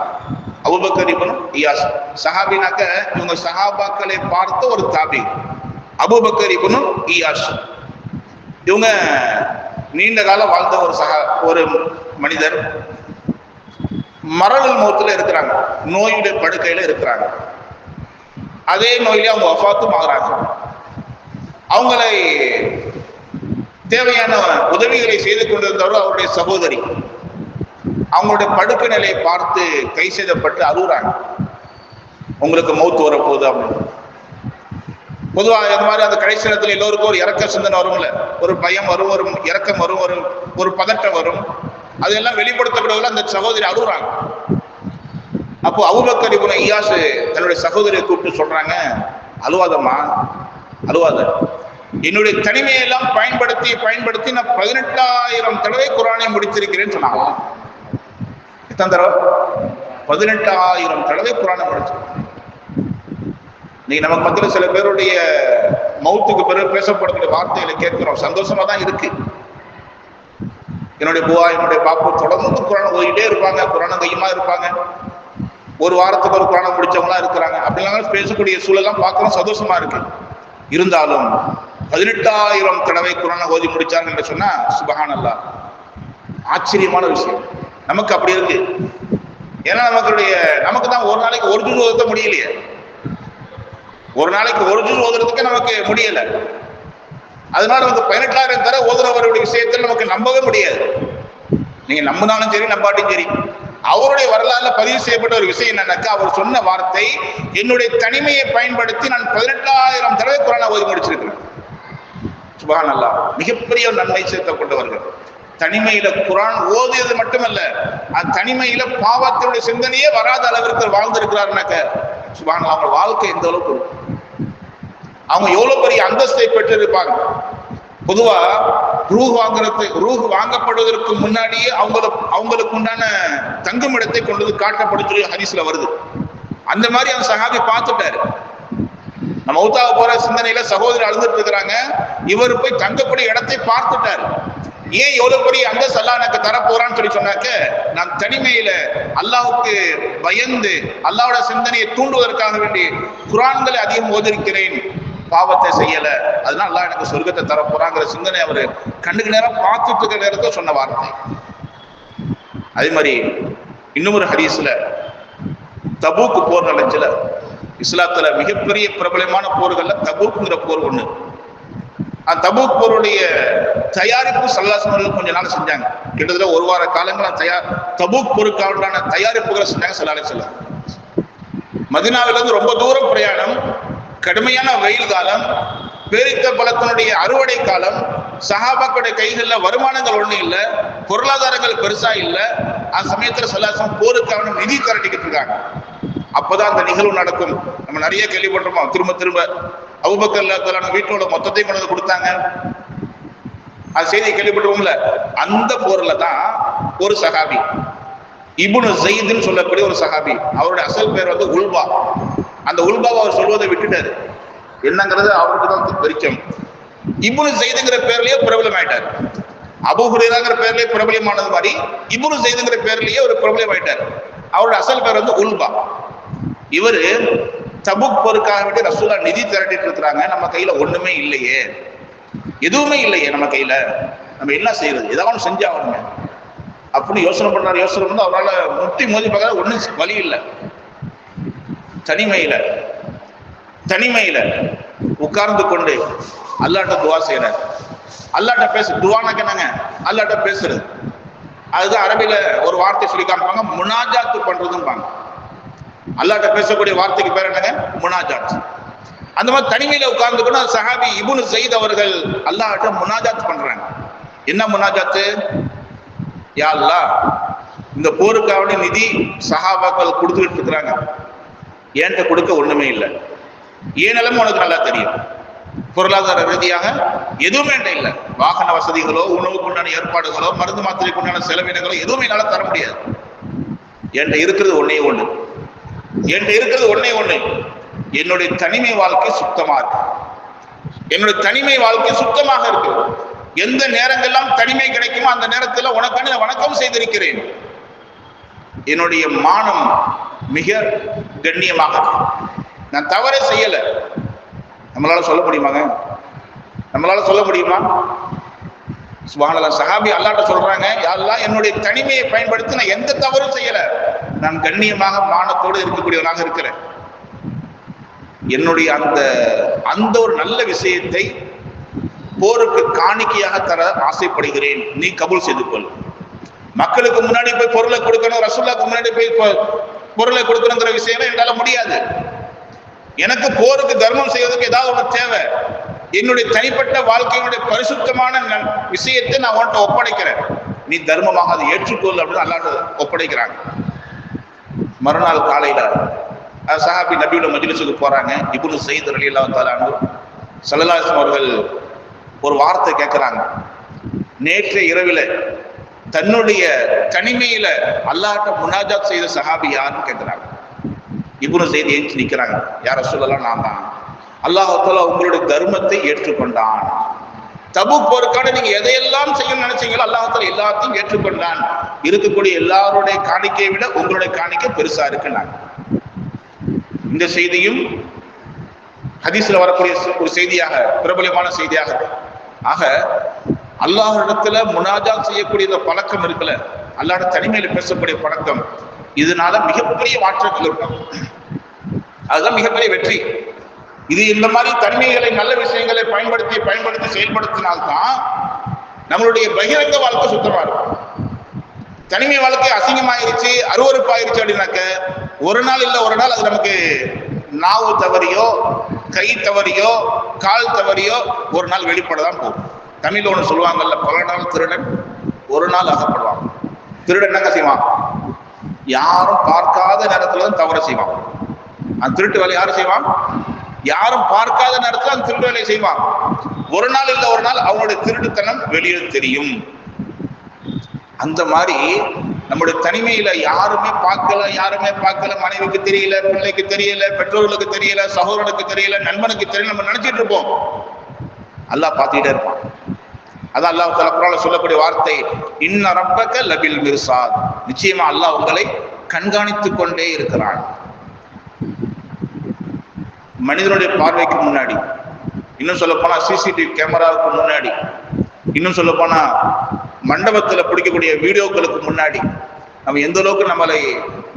அபூபக்கர் இப்னு இயாஸ் சஹாபினாக்க இவங்க சஹாபாக்களை பார்த்த ஒரு தாபி. அபூபக்கர் இப்னு இயாஸ் இவங்க நீண்ட காலம் வாழ்ந்த ஒரு மனிதர். மரணுல் மௌத்துல இருக்கிறாங்க, நோயுடைய படுக்கையில இருக்கிறாங்க. அதே நோயிலே அவங்க வஃபாத்தும் ஆகுறாங்க. அவங்களை தேவையான உதவிகளை செய்து கொண்டிருந்தவர் அவருடைய சகோதரி. அவங்களுடைய படுக்கை நிலையை பார்த்து கை செய்தப்பட்டு அழுகுறாங்க, உங்களுக்கு மௌத்து வரப்போகுது அப்படின்னு. பொதுவாக இது மாதிரி அந்த கடைசி நேரத்தில் எல்லோருக்கும் ஒரு இறக்க சிந்தனை வரும்ல, ஒரு பயம் வரும், ஒரு இறக்கம் வரும், ஒரு பதட்டம் வரும். அதெல்லாம் வெளிப்படுத்தப்படுவதில் அந்த சகோதரி அழுகுறாங்க. அப்போ அபூபக்கர் இப்னு இயாஸ் தன்னுடைய சகோதரியை கூப்பிட்டு சொல்றாங்க, அழுவாதம்மா அழுவாத, என்னுடைய தனிமையெல்லாம் பயன்படுத்தி நான் 18,000 தடவை குர்ஆனை முடித்திருக்கிறேன்னு சொன்னாங்க. எத்தனை தடவை? 18,000 தடவை குர்ஆனை முடிச்சிருக்கேன். இன்னைக்கு நமக்கு மத்தியில் சில பேருடைய மௌத்துக்கு பிறகு பேசப்படக்கூடிய வார்த்தைகளை கேட்கிறோம், சந்தோஷமா தான் இருக்கு. என்னுடைய புவா என்னுடைய பாப்பு தொடர்ந்து குர்ஆன் ஓதிட்டே இருப்பாங்க, குர்ஆன் கையுமா இருப்பாங்க, ஒரு வாரத்துக்கு ஒரு குர்ஆனை முடிச்சவங்களா இருக்கிறாங்க. அப்படிலாம் பேசக்கூடிய சூழலாம் பார்க்கிறோம், சந்தோஷமா இருக்கு. இருந்தாலும் 18,000 தடவை குர்ஆனை ஓதி முடிச்சாங்க என்று சொன்னா சுப்ஹானல்லாஹ், ஆச்சரியமான விஷயம். நமக்கு அப்படி இருக்கு. ஏன்னா நமக்கு தான் ஒரு நாளைக்கு ஒரு ஜுஸ் ஓத முடியலையே, ஒரு நாளைக்கு ஒரு ஜுஸ் ஓதுறதுக்கு நமக்கு முடியல. அதனால 18,000 தர ஓதுனவருடைய விஷயத்தில் நமக்கு நம்பவே முடியாது. நீங்க நம்பினாலும் சரி நம்பாட்டியும் சரி, அவருடைய வரலாறுல பதிவு செய்யப்பட்ட ஒரு விஷயம் என்னன்னாக்கா, அவர் சொன்ன வார்த்தை, என்னுடைய தனிமையை பயன்படுத்தி நான் 18,000 தடவை குர்ஆனை ஓதி முடிச்சிருக்கிறேன். சுப்ஹானல்லாஹ். மிகப்பெரிய நன்மை சேர்த்த கொண்டவர்கள். தனிமையில குர்ஆன் ஓதியது மட்டுமல்ல, அந்த தனிமையில பாவத்தினுடைய சிந்தனையே வராத அளவிற்கு வாழ்ந்திருக்கிறாருனாக்க சுப்ஹானல்லாஹ். அவங்க வாழ்க்கை எந்த அளவுக்கு இருக்கும், அவங்க எவ்வளவு பெரிய அந்தஸ்தை பெற்றிருப்பாங்க. பொதுவா ரூஹ் வாங்கப்படுவதற்கு முன்னாடியே அவங்களுக்கு உண்டான தங்குமிடத்தை கொண்டு காட்டப்படும் சொல்லி ஹதீஸ்ல வருது. அந்த மாதிரி அந்த சஹாபி பார்த்துட்டாரு. நம்ம மௌத்தாக போற சிந்தனையில சகோதரர் அழுதுட்டு இருக்கிறாங்க, இவர் போய் தங்கக்கூடிய இடத்தை பார்த்துட்டாரு. ஏன் எவ்வளவு பெரிய அந்தஸ்து அல்லாஹ் எனக்கு தரப்போறான்னு சொல்லி சொன்னாக்க, நான் தனிமையில அல்லாஹ்வுக்கு பயந்து அல்லாஹ்வோட சிந்தனையை தூண்டுவதற்காக வேண்டி குர்ஆன்களை அதிகம் ஓதிருக்கிறேன், பாவத்தை செய்யல, அதனால அல்லாஹ் எனக்கு சொர்க்கத்தை தரப்போறாங்கிற சிந்தனை அவரு கண்ணுக்கு நேரம் பார்த்துட்டு இருக்கிற நேரத்தை சொன்ன வார்த்தை. அதே மாதிரி இன்னும் ஒரு ஹதீஸ்ல தபூக் போர் நடந்துச்சுல, இஸ்லாத்துல மிகப்பெரிய பிரபலமான போர்கள்ல தபூக்ங்கிற போர் ஒண்ணு. அந்த தபூக் போருடைய தயாரிப்பு ஸல்லல்லாஹு அலைஹி வஸல்லம் கொஞ்ச நாள் செஞ்சாங்க. கிட்டத்தட்ட ஒரு வார காலங்கள் தபூக் போருக்கான தயாரிப்புகளை செஞ்சாங்க ஸல்லல்லாஹு அலைஹி வஸல்லம். மதீனாவிலிருந்து ரொம்ப தூரம் பிரயாணம், கடுமையான வெயில் காலம், பேரித்த பழத்தினுடைய அறுவடை காலம், சஹாபாக்களுடைய கைகள்ல வருமானங்கள் ஒண்ணும் இல்லை, பொருளாதாரங்கள் பெருசா இல்லை. அந்த சமயத்துல ஸல்லல்லாஹு அலைஹி வஸல்லம் போருக்கான நிதி திரட்டிக்கிட்டு இருக்காங்க. அப்பதான் அந்த நிகழ்வு நடக்கும். நம்ம நிறைய கேள்விப்பட்டிருப்போம். திரும்ப திரும்ப அபூபக்கர் ரலியல்லாஹு அன்ஹு வீட்டோட மொத்தத்தையும் கொண்டு வந்து கொடுத்தாங்க, அது செய்தி கேள்விப்பட்டிருப்போம்ல. அந்த போர்ல தான் ஒரு சஹாபி, இப்னு ஸைத்னு சொல்லக்கூடிய ஒரு சஹாபி, அவருடைய அசல் பேர் உல்பா. அந்த உல்பாவை அவர் சொல்வதை விட்டுட்டாரு. என்னங்கிறது அவருக்கு தான் தெரியும். இப்னு ஸைத்ங்கிற பேர்லயே பிரபலம் ஆயிட்டார். அபூ ஹுரைராங்கிற பேர்லயே பிரபலமானது மாதிரி இப்னு ஸைத்ங்கிற பேர்லயே ஒரு பிரபலம் ஆயிட்டார். அவருடைய அசல் பேர் உல்பா. இவரு தபூக் போருக்காக வேண்டி ரசூலுல்லாஹ் நிதி திரட்டிட்டு இருக்கிறாங்க. நம்ம கையில ஒண்ணுமே இல்லையே, எதுவுமே இல்லையே நம்ம கையில, நம்ம என்ன செய்யறது, ஏதாவது செஞ்சாகணுமே அப்படின்னு யோசனை பண்ணாரு. அவரால் முட்டி மோதி பார்க்க ஒன்றும் வழி இல்லை. தனிமையில உட்கார்ந்து கொண்டு அல்லாஹ்ட்ட துவா செய்யறாரு. அல்லாஹ்ட்ட துவானாக்க என்னங்க, அல்லாஹ்ட்ட பேசுறது. அதுதான் அரபில ஒரு வார்த்தை சொல்லி காமிப்பாங்க, முனாஜாத்து பண்றதும்பாங்க. அல்லாஹ்ட்ட பேசக்கூடிய வார்த்தைக்கு பேர் என்னங்க, முனாஜாத். அந்த மாதிரி தனிமையில உட்கார்ந்து கொண்டு சஹாபி இப்னு ஸைத் அவர்கள் அல்லாஹ்ட்ட முனாஜாத் பண்றாங்க. என்ன முனாஜாத்து? யா அல்லாஹ், இந்த போருக்கான நிதி சஹாபாக்கள் கொடுத்துக்கிட்டு இருக்கிறாங்க, என்கிட்ட கொடுக்க ஒண்ணுமே இல்லை. ஏன் நிலைமை உனக்கு நல்லா தெரியும். பொருளாதார ரீதியாக எதுவுமே இல்லை. வாகன வசதிகளோ, உணவுக்கு உண்டான ஏற்பாடுகளோ, மருந்து மாத்திரைக்கு உண்டான செலவினங்களோ எதுவுமே என்னால தர முடியாது. என்கிட்ட இருக்கிறது ஒன்னே ஒண்ணு, என்னுடைய தனிமை வாழ்க்கை சுத்தமா இருக்கு. என்னுடைய தனிமை வாழ்க்கை சுத்தமாக இருக்கு. எந்த நேரங்கள்லாம் தனிமை கிடைக்குமோ அந்த நேரத்தில் உனக்கான வணக்கம் செய்திருக்கிறேன். என்னுடைய மானம் மிக கண்ணியமாக, நான் தவறே செய்யல. நம்மளால சொல்ல முடியுமா? சுப்ஹானல்லாஹ். சஹாபி அல்லாஹ்ட்ட சொல்றாங்க, யா அல்லாஹ், என்னுடைய தனிமையை பயன்படுத்தி நான் எந்த தவறும் செய்யல, நான் கண்ணியமாக மானத்தோடு இருக்கக்கூடியவனாக இருக்கிறேன். என்னுடைய அந்த ஒரு நல்ல விஷயத்தை போருக்கு காணிக்கையாக தர ஆசைப்படுகிறேன், நீ கபூல் செய்து கொள். மக்களுக்கு முன்னாடி போய் பொருளை கொடுக்கணும், ரசூலுல்லாஹ்க்கு முன்னாடி போய் பொருளை கொடுக்கணுங்கிற விஷயம் என்னால முடியாது. எனக்கு போருக்கு தர்மம் செய்வதற்கு ஏதாவது ஒன்று தேவை. என்னுடைய தனிப்பட்ட வாழ்க்கையினுடைய பரிசுத்தமான விஷயத்தை நான் உன்கிட்ட ஒப்படைக்கிறேன், நீ தர்மமாக அதை ஏற்றுக்கொள் அப்படின்னு அல்லாஹ்ட்ட ஒப்படைக்கிறாங்க. மறுநாள் காலையில சஹாபி நபியோட மஜ்லிஸுக்கு போறாங்க. இப்னு ஸைத் ரலியல்லாஹு தஆலா அன்ஹு ஸல்லல்லாஹு அலைஹி வஸல்லம் அவர்கள் ஒரு வார்த்தை கேட்கிறாங்க. நேற்றைய இரவில தன்னுடைய தனிமையில அல்லாஹ்ட்ட முனாஜாத் செய்த சஹாபி யாருன்னு கேட்கிறாங்க. இப்னு ஸைத் ஏஞ்சி நிற்கிறாங்க. யா ரசூலல்லாஹ், நான் தான். அல்லாஹ் தஆலா உங்களுடைய தர்மத்தை ஏற்றுக்கொண்டான். தபூக் போருக்கான நீங்க எதையெல்லாம் செய்யணும்னு நினைச்சீங்களோ அல்லாஹ் தஆலா எல்லாத்தையும் ஏற்றுக்கொண்டான். இருக்கக்கூடிய எல்லாருடைய காணிக்கையை விட உங்களுடைய காணிக்கை பெருசா இருக்குன்னாங்க. இந்த செய்தியும் ஹதீஸ்ல வரக்கூடிய ஒரு செய்தியாக, பிரபலமான செய்தியாக. ஆக அல்லாஹ்விடத்துல முனாஜாத் செய்யக்கூடிய இந்த பழக்கம் இருக்குல்ல, அல்லாஹ்வோட தனிமையில பேசக்கூடிய பழக்கம், இதனால மிகப்பெரிய மாற்றங்கள் இருக்கும். அதுதான் மிகப்பெரிய வெற்றி. இது இந்த மாதிரி தனிமைகளை நல்ல விஷயங்களை பயன்படுத்தி செயல்படுத்தினால்தான் நம்மளுடைய பகிரங்க வாழ்க்கை சுத்தமா இருக்கும். தனிமை வாழ்க்கை அசிங்கமாயிருச்சு, அருவறுப்பாயிருச்சு அப்படின்னாக்க ஒரு நாள் இல்ல ஒரு நாள் அது நமக்கு நாவு தவறியோ கை தவறியோ கால் தவறியோ ஒரு நாள் வெளிப்படதான் போகும். தமிழ் ஒண்ணு சொல்லுவாங்கல்ல, பல நாள் திருடன் ஒரு நாள் அகப்படுவான். திருடன் என்னங்க செய்வான்? யாரும் பார்க்காத நேரத்துல தான் தவறு செய்வான். அந்த திருட்டு வேலை யாரு செய்வான்? யாரும் பார்க்காத நேரத்துல அந்த திருட்டு வேலையை செய்வான். ஒரு நாள் இல்ல ஒரு நாள் அவனுடைய திருட்டுத்தனம் வெளியே தெரியும். அந்த மாதிரி நம்முடைய தனிமையில யாருமே பார்க்கல, மனைவிக்கு தெரியல, பிள்ளைக்கு தெரியல, பெற்றோர்களுக்கு தெரியல, சகோதரனுக்கு தெரியல, நண்பனுக்கு தெரியல, நம்ம நினைச்சிட்டு இருப்போம். அல்லாஹ் பார்த்துக்கிட்டே இருப்பான். அதான் அல்லாஹ் தஆலா குர்ஆன்ல சொல்லக்கூடிய வார்த்தை, இன்ன ரப்பக லபில் மிர்சாத், நிச்சயமா அல்லாஹ் உங்களை கண்காணித்துக் கொண்டே இருக்கிறான். மனிதனுடைய பார்வைக்கு முன்னாடி, இன்னும் சொல்ல போனா சிசிடிவி கேமராவுக்கு முன்னாடி, இன்னும் சொல்ல போனா மண்டபத்தில் பிடிக்கக்கூடிய வீடியோக்களுக்கு முன்னாடி நம்ம எந்த அளவுக்கு நம்மளை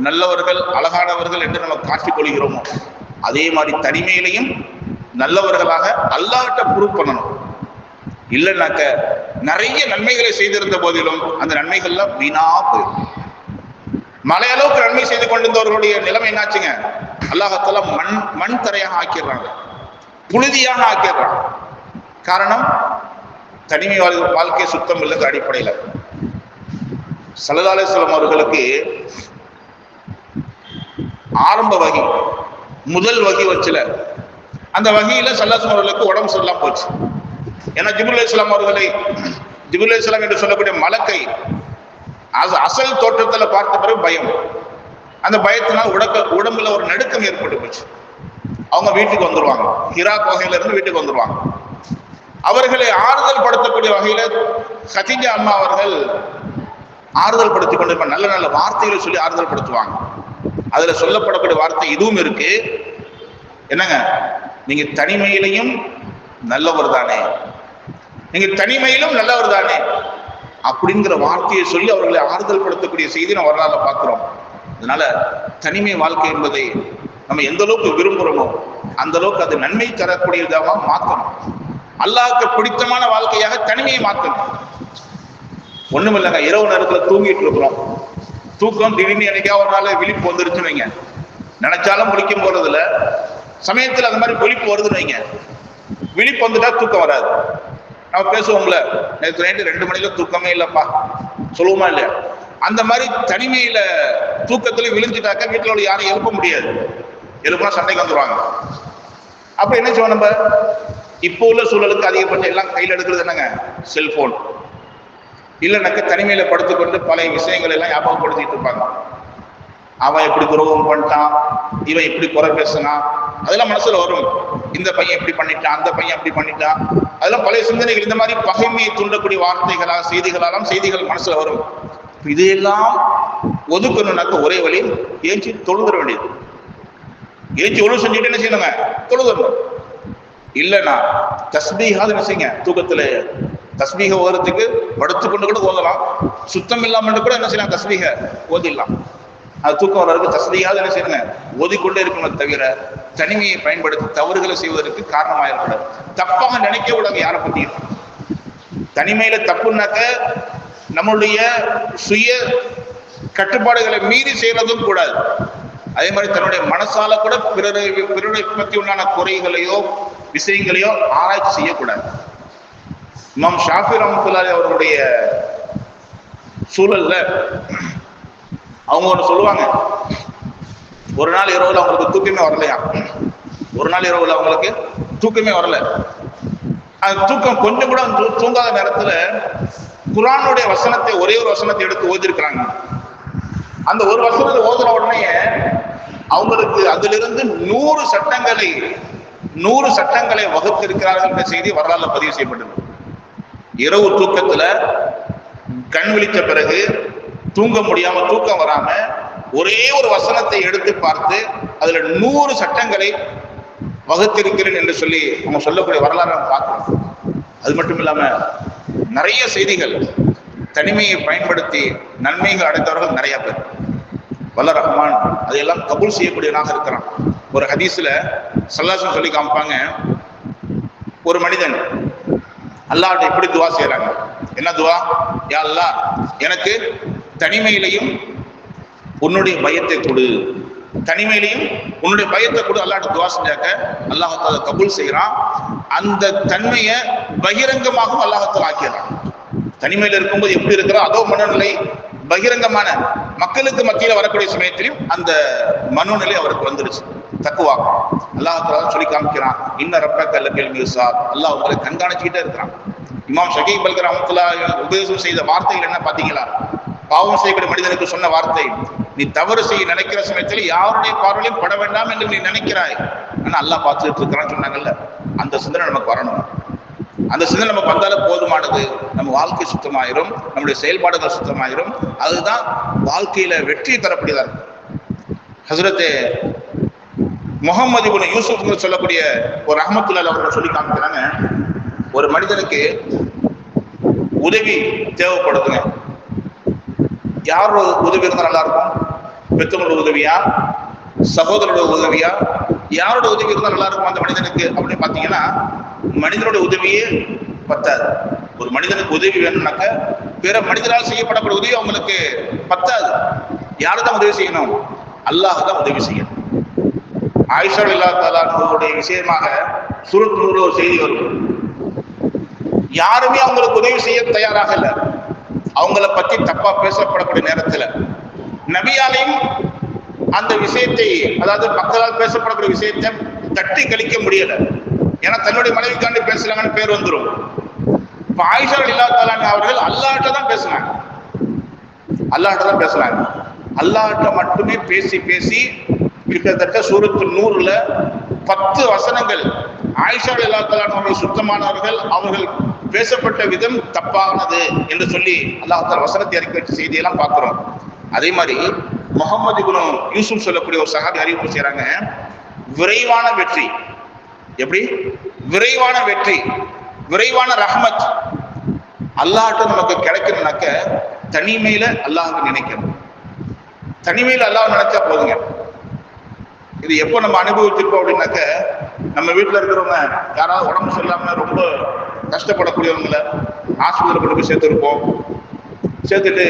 நல்லவர்கள் அழகானவர்கள் என்று நம்ம காட்டிக் கொள்கிறோமோ அதே மாதிரி தனிமையிலையும் நல்லவர்களாக அல்லாஹ்ட்ட ப்ரூவ் பண்ணணும். இல்லைன்னாக்க நிறைய நன்மைகளை செய்திருந்த போதிலும் அந்த நன்மைகள்லாம் வீணா போயிடும். மலையளவுக்கு நன்மை செய்து கொண்டிருந்தவர்களுடைய நிலைமை என்னாச்சுங்க? அல்லாஹ் தஆலா மண் தரையாக ஆக்கிடுறாங்க, புழுதியாக ஆக்கிடுறாங்க. காரணம், தனிமை வாழ்க்கை சுத்தம் இல்லைங்கிற அடிப்படையில். ஸல்லல்லாஹு அலைஹி வஸல்லம் அவர்களுக்கு ஆரம்ப வகி, முதல் வகி வச்சுல, அந்த வகையில ஸல்லல்லாஹு அலைஹி வஸல்லம் அவர்களுக்கு உடம்பு சரியில்லாம போச்சு. ஏன்னா ஜிப்ரீல் அலைஹிஸ்ஸலாம் அவர்களை, ஜிப்ரீல் அலைஹிஸ்ஸலாம் என்று சொல்லக்கூடிய மலக்கை அசல் தோற்றத்துல பார்த்த பிறகு பயம், அந்த பயத்தினால் உடம்புல ஒரு நடுக்கம் ஏற்பட்டு போச்சு. அவங்க வீட்டுக்கு வந்துருவாங்க, ஹிரா குகையில இருந்து வீட்டுக்கு வந்துருவாங்க. அவர்களை ஆறுதல் படுத்தக்கூடிய வகையில கதீஜா அம்மா அவர்கள் ஆறுதல் படுத்திக் கொண்டு நல்ல நல்ல வார்த்தைகளை சொல்லி ஆறுதல் படுத்துவாங்க. அதுல சொல்லப்படக்கூடிய வார்த்தை இதுவும் இருக்கு. என்னங்க, நீங்க தனிமையிலையும் நல்லவர் தானே, நீங்க தனிமையிலும் நல்லவர் தானே அப்படிங்கிற வார்த்தையை சொல்லி அவர்களை ஆறுதல் படுத்தக்கூடிய செய்தி நம்ம வரலாறுல பார்க்கிறோம். அதனால தனிமை வாழ்க்கை என்பதை நம்ம எந்த அளவுக்கு விரும்புகிறோமோ அந்த அளவுக்கு அது நன்மை தரக்கூடியதாக மாற்றணும். அல்லாஹ்வுக்கு பிடித்தமான வாழ்க்கையாக தனிமையை மாற்றணும். ஒண்ணும் இல்லைங்க, இரவு நேரத்தில் தூங்கிட்டு இருக்கிறோம், தூக்கம் திடீர்னு என்னைக்கா ஒரு நாள் விழிப்பு வந்துருச்சுன்னு வைங்க, நினைச்சாலும் முழிக்கும் போறதுல சமயத்தில் அந்த மாதிரி விழிப்பு வருதுன்னு வைங்க, விழிப்பு வந்துட்டா தூக்கம் வராது. நம்ம பேசுவோம்ல, நேற்று நைட்டு 2 மணில தூக்கமே இல்லப்பா சொல்லுவோமா இல்லையா? அந்த மாதிரி தனிமையில தூக்கத்துல விழுந்துட்டாக்க வீட்டில் உள்ள யாரும் எழுப்ப முடியாது, எழுப்புனா சண்டைக்கு வந்துடுவாங்க. அப்ப என்ன செய்வோம் நம்ம? இப்போ உள்ள சூழலுக்கு அதிகபட்சம் எல்லாம் கையில் எடுக்கிறது என்னங்க? செல்போன். இல்லைனாக்க தனிமையில படுத்துக்கொண்டு பழைய விஷயங்கள் எல்லாம் ஞாபகப்படுத்திட்டு இருப்பாங்க. அவன் எப்படி துரோகம் பண்ணிட்டான், இவன் எப்படி குறை பேசினான், அதெல்லாம் மனசுல வரும். இந்த பையன் எப்படி பண்ணிட்டான், அந்த பையன் எப்படி பண்ணிட்டான், அதெல்லாம் பழைய சிந்தனைகள். இந்த மாதிரி பகைமையை தூண்டக்கூடிய வார்த்தைகளா செய்திகள் மனசுல வரும். இதையெல்லாம் ஒதுக்கணும்னாக்க ஒரே வழி, ஏஞ்சி தொழுதுற வேண்டியது. ஏஞ்சி ஒழு செஞ்சுட்டு என்ன செய்யணுங்க? தொழுதுறணும். இல்லைன்னா தஸ்பீஹாவது என்ன செய்யுங்க, தூக்கத்துல தஸ்பீக ஓதுறதுக்கு படுத்துக்கொண்டு கூட ஓதலாம், சுத்தம் இல்லாமல் கூட என்ன செய்யலாம், தஸ்பீக ஓதிடலாம். அது தூக்கம் வர்றதுக்கு தஸ்பீஹாவது என்ன செய்யணுங்க, ஓதிக்கொண்டே இருக்கணும். தவிர தனிமையை பயன்படுத்தி தவறுகளை செய்வதற்கு காரணமாக இருக்கக்கூடாது. தப்பாக நினைக்க கூடாது யாரை பற்றியும். தனிமையில தப்புனாக்க நம்மளுடைய சுய கட்டுப்பாடுகளை மீறி செய்யறதும் கூடாது. அதே மாதிரி தன்னுடைய மனசால கூட பிறரை பற்றி உண்டான குறைகளையோ விஷயங்களையோ ஆராய்ச்சி செய்யக்கூடாது. இமாம் ஷாஃபி ரஹ்மத்துல்லாஹி அவர்களுடைய சூழல்ல அவங்க ஒன்று சொல்லுவாங்க, ஒரு நாள் இரவுல அவங்களுக்கு தூக்கமே வரலையா, ஒரு நாள் இரவுல அவங்களுக்கு தூக்கமே வரல. அந்த தூக்கம் கொஞ்சம் கூட தூங்காத நேரத்துல குர்ஆனுடைய வசனத்தை, ஒரே ஒரு வசனத்தை எடுத்து ஓதிருக்கிறாங்க. அந்த ஒரு வசனத்தை ஓதுற உடனே அவங்களுக்கு அதிலிருந்து 100 சட்டங்களை வகுத்திருக்கிறார்கள் என்ற செய்தி வரலாறுல பதிவு செய்யப்பட்டது. இரவு தூக்கத்துல கண் விழித்த பிறகு தூங்க முடியாம, தூக்கம் வராம ஒரே ஒரு வசனத்தை எடுத்து பார்த்து அதுல 100 சட்டங்களை வகுத்திருக்கிறேன் என்று சொல்லி அவங்க சொல்லக்கூடிய வரலாறு பார்க்கிறோம். அது மட்டும் இல்லாம நிறைய செய்திகள் தனிமையை பயன்படுத்தி நன்மைகள் அடைந்தவர்கள் நிறைய பேர். வல்ல ரஹ்மான் அதையெல்லாம் கபூல் செய்யக்கூடியவனாக இருக்கிறான். ஒரு ஹதீஸ்ல ஸல்லல்லாஹு சொல்லி காமிப்பாங்க, ஒரு மனிதன் அல்லாஹ்ட்ட இப்படி துவா செய்யறாங்க. என்ன துவா? யா அல்லாஹ், எனக்கு தனிமையிலையும் உன்னுடைய பயத்தை கொடு, தனிமையிலையும் உன்னுடைய பயத்தை கொடு. அல்லாஹ்ட்ட துவா செஞ்சாக்க அல்லாஹ் தஆலா கபூல் செய்யறான். அந்த தன்மையை பகிரங்கமாகவும் அல்லாஹ் தஆலா ஆக்கிறான். தனிமையில இருக்கும்போது எப்படி இருக்கிறோ அதோ மனநிலை பகிரங்கமான மக்களுக்கு மத்தியில வரக்கூடிய சமயத்திலும் அந்த மனோநிலை அவருக்கு வந்துருச்சு. தக்குவா அல்லாஹ் தஆலா சொல்லி காமிக்கிறான், இன்ன ரப்பக லபில் மிர்சாத், அல்லாஹ் உங்களை கண்காணிச்சுக்கிட்டே இருக்கிறான். இமாம் ஷகீப் அல்கர் ரஹ்மத்துல்லாஹி உபதேசம் செய்த வார்த்தைகள் என்ன பாத்தீங்களா? பாவம் செய்யக்கூடிய மனிதனுக்கு சொன்ன வார்த்தை, நீ தவறு செய்ய நினைக்கிற சமயத்தில் யாருடைய பார்வையிலும் பட வேண்டாம் என்று நீ நினைக்கிறாய், ஆனா அல்லாஹ் பார்த்துட்டு இருக்கிறான்னு சொன்னாங்கல்ல, அந்த சிந்தனை நமக்கு வரணும். அந்த சிந்தனை நமக்கு வந்தாலே போதுமானது. நம்ம வாழ்க்கை சுத்தமாயிரும், நம்முடைய செயல்பாடுகள் சுத்தமாயிரும். அதுதான் வாழ்க்கையில வெற்றி தரக்கூடியதா இருக்கும். ஹஸ்ரத் முஹம்மது இப்னு யூசுப் சொல்லக்கூடிய ஒரு ரஹ்மத்துல்லாஹி அவர்கள் சொல்லி காமிக்கிறாங்க, ஒரு மனிதனுக்கு உதவி தேவைப்படுதுங்க. யாரோட உதவி இருந்தா நல்லா இருக்கும்? பெற்றவங்களோட உதவியா, சகோதரோட உதவியா, யாரோட உதவி இருந்தா நல்லா இருக்கும் அந்த மனிதனுக்கு அப்படின்னு பாத்தீங்கன்னா, மனிதனோட உதவியே பத்தாது. ஒரு மனிதனுக்கு உதவி வேணும்னாக்க பிற மனிதரால் செய்யப்படக்கூடிய உதவி அவங்களுக்கு பத்தாது. யாருதான் உதவி செய்யணும்? அல்லாஹ் தான் உதவி செய்யணும். ஆயிஷா ரலியல்லாஹு தஆலா அவங்களுடைய விஷயமாக சூரத் நூர்ல ஒரு செய்தி வரும். யாருமே அவங்களுக்கு உதவி செய்ய தயாராக இல்லை. அவங்கள பத்தி தப்பா பேசப்படக்கூடிய நேரத்துல நபியாலையும் அந்த விஷயத்தை, அதாவது மக்களால் பேசப்படக்கூடிய விஷயத்தை தட்டி கழிக்க முடியல. ஏன்னா தன்னுடைய மனைவிக்காண்டி பேசலாங்கன்னு பேர் வந்துடும். இப்ப ஆயிஷா ரலியல்லாஹு தஆலா அவர்கள் அல்லாஹ்ட்ட தான் பேசினாங்க. அல்லாஹ்ட்ட மட்டுமே பேசி பேசி கிட்டத்தட்ட சூரத்து நூறுல 10 வசனங்கள் ஆயிஷா ரலியல்லாஹு தஆலா அவர்கள் சுத்தமானவர்கள், அவர்கள் பேசப்பட்ட விதம் தப்பானது என்று சொல்லி அல்லாஹ் தஆலா வசனத்தை இறக்கி வச்ச செய்தியெல்லாம் பார்க்கிறோம். அதே மாதிரி முஹம்மது இப்னு யூசுப் சொல்லக்கூடிய ஒரு சஹாபி அறிவிப்பு செய்யறாங்க, விரைவான வெற்றி. எப்படி விரைவான வெற்றி, விரைவான ரஹ்மத் அல்லாஹ்ட்ட நமக்கு கிடைக்கணும்னாக்க தனிமையில அல்லாஹ்வை நினைக்கணும். தனிமையில அல்லாஹ் நினைச்சா போதுங்க. இது எப்போ நம்ம அனுபவிச்சிருப்போம் அப்படின்னாக்க, நம்ம வீட்டுல இருக்கிறவங்க யாராவது உடம்பு சொல்லாம ரொம்ப கஷ்டப்படக்கூடியவங்களை ஆஸ்பத்திரியில் கொண்டு போய் சேர்த்துருப்போம். சேர்த்துட்டு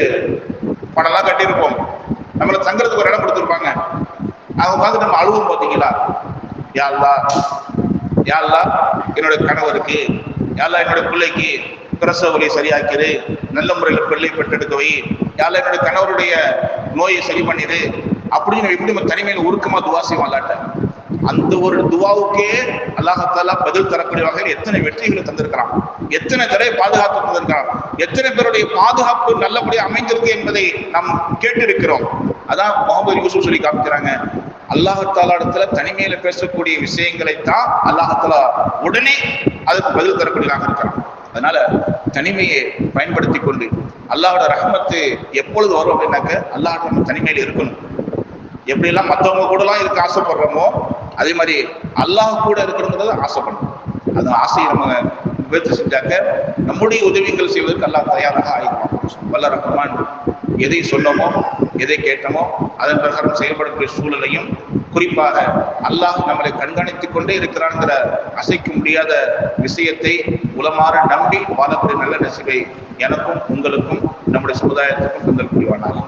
படம்லாம் கட்டியிருப்போம். நம்மளை தங்குறதுக்கு ஒரு இடம் கொடுத்துருப்பாங்க. அவங்க பார்த்து நம்ம அழுவும் பார்த்தீங்களா, யா அல்லாஹ் என்னோட கணவருக்கு, யா அல்லாஹ் என்னோட பிள்ளைக்கு பிரசவ வலி சரியாக்கிடு, நல்ல முறையில் பிள்ளை பெற்றெடுக்க வை, யா அல்லாஹ் என்னோட கணவருடைய நோயை சரி பண்ணிடு அப்படின்னு எப்படி நம்ம தனிமையில உருக்கமா துவா செய்வோம் அல்லாஹ்ட்ட. அந்த ஒரு துவாவுக்கே அல்லாஹ் தஆலா பதில் தரக்கூடிய வகையில் எத்தனை வெற்றிகளை தந்திருக்கிறான், எத்தனை தடவை பாதுகாப்பு தந்திருக்கிறான், எத்தனை பேருடைய பாதுகாப்பு நல்லபடியாக அமைந்திருக்கு என்பதை நாம் கேட்டிருக்கிறோம். அதான் முஹம்மது யூசுப் சொல்லி காமிக்கிறாங்க, அல்லாஹ் தஆலா இடத்துல தனிமையில பேசக்கூடிய விஷயங்களை தான் அல்லாஹ் தஆலா உடனே அதுக்கு பதில் தரக்கூடியதாக இருக்கிறான். அதனால தனிமையை பயன்படுத்தி கொண்டு அல்லாஹோட ரஹ்மத்து எப்பொழுது வரும் அப்படின்னாக்க அல்லாஹ் நம்ம தனிமையில இருக்கணும். எப்படியெல்லாம் மற்றவங்க கூடலாம் இருக்க ஆசைப்படுறோமோ அதே மாதிரி அல்லாஹ் கூட இருக்கிறது ஆசைப்படணும். அந்த ஆசையை நம்ம முயற்சி செஞ்சாக்க நம்முடைய உதவிகள் செய்வதற்கு அல்லாஹ் தயாராக ஆகிடுவான். வல்ல ரஹ்மான் எதை சொன்னோமோ எதை கேட்டோமோ அதன் பிரகாரம் செயல்படக்கூடிய சூழலையும், குறிப்பாக அல்லாஹ் நம்மளை கண்காணித்துக் கொண்டே இருக்கிறான்ங்கிற அசைக்க முடியாத விஷயத்தை உளமாற நம்பி வாழக்கூடிய நல்ல நசிவை எனக்கும் உங்களுக்கும் நம்முடைய சமுதாயத்துக்கும் தந்தல் புரிவானாக.